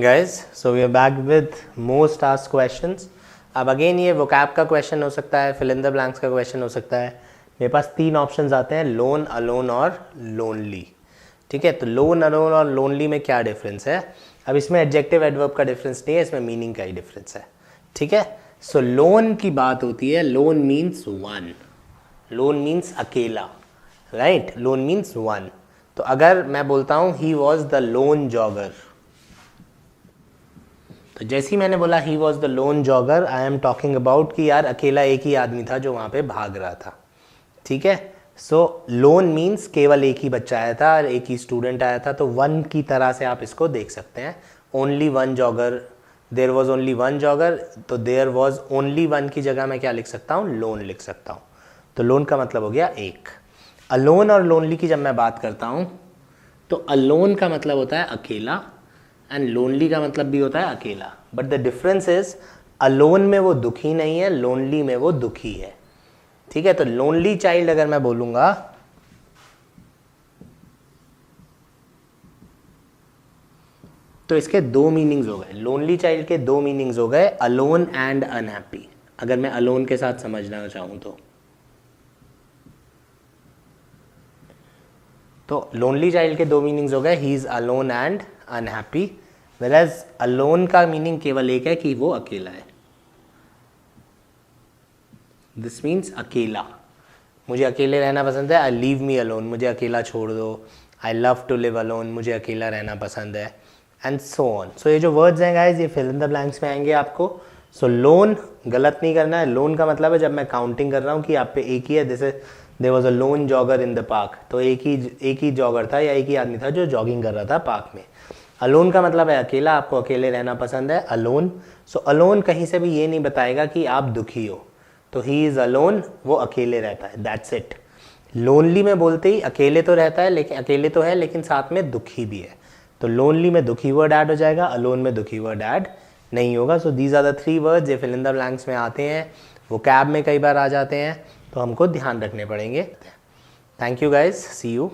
guys, so we are back with most asked questions. अब again ये vocab का question हो सकता है, फिल इन द ब्लैंक्स का क्वेश्चन हो सकता है. मेरे पास तीन ऑप्शंस आते हैं, लोन, अलोन और लोनली. ठीक है, तो लोन, अलोन और लोनली में क्या डिफरेंस है? अब इसमें एडजेक्टिव एडवर्ब का डिफरेंस नहीं है, इसमें मीनिंग का ही डिफरेंस है. ठीक है, सो लोन की बात होती है, loan means one, loan means अकेला, राइट? Loan means one. तो अगर मैं बोलता हूँ he was the loan jogger, तो जैसे ही मैंने बोला he was the loan jogger, I am talking about कि यार अकेला एक ही आदमी था जो वहाँ पे भाग रहा था. ठीक है, सो लोन मीन्स केवल एक ही बच्चा आया था और एक ही स्टूडेंट आया था, तो वन की तरह से आप इसको देख सकते हैं. Only one jogger, there was only one jogger, तो देयर वॉज ओनली वन की जगह मैं क्या लिख सकता हूँ? लोन लिख सकता हूँ. तो लोन का मतलब हो गया एक. अलोन और लोनली की जब मैं बात करता हूँ तो अलोन का मतलब होता है अकेला एंड लोनली का मतलब भी होता है अकेला. But the difference is alone में वो दुखी नहीं है, लोनली में वो दुखी है. ठीक है, तो लोनली चाइल्ड अगर मैं बोलूंगा तो इसके दो मीनिंग्स हो गए. लोनली चाइल्ड के दो मीनिंग्स हो गए, अलोन एंड अनहैप्पी, अगर मैं अलोन के साथ समझना चाहूं तो लोनली चाइल्ड के दो मीनिंग्स हो गए, he is alone and unhappy. Whereas alone का मीनिंग केवल एक है कि वो अकेला है. दिस मीन्स अकेला, मुझे अकेले रहना पसंद है, आई लीव मी अलोन, मुझे अकेला छोड़ दो. I love to live alone, मुझे अकेला रहना पसंद है, एंड सो ऑन. सो ये जो वर्ड्स हैं गाइज, ये फिल इन द ब्लैंक्स में आएंगे आपको. सो लोन गलत नहीं करना है. लोन का मतलब है जब मैं काउंटिंग कर रहा हूँ कि आप पे एक ही है, जैसे there was a lone jogger in the park, तो एक ही जॉगर था या एक ही आदमी था जो जॉगिंग कर रहा था पार्क में. अलोन का मतलब है अकेला, आपको अकेले रहना पसंद है, अलोन. सो अलोन कहीं से भी ये नहीं बताएगा कि आप दुखी हो, तो ही इज़ अलोन, वो अकेले रहता है, दैट्स इट. लोनली में बोलते ही अकेले तो रहता है, लेकिन अकेले तो है लेकिन साथ में दुखी भी है, तो लोनली में दुखी वर्ड ऐड हो जाएगा, अलोन में दुखी वर्ड ऐड नहीं होगा. So these are the three words ये फिल इन द ब्लैंक्स में आते हैं, वो कैब में कई बार आ जाते हैं, तो हमको ध्यान रखने पड़ेंगे. Thank you guys, see you.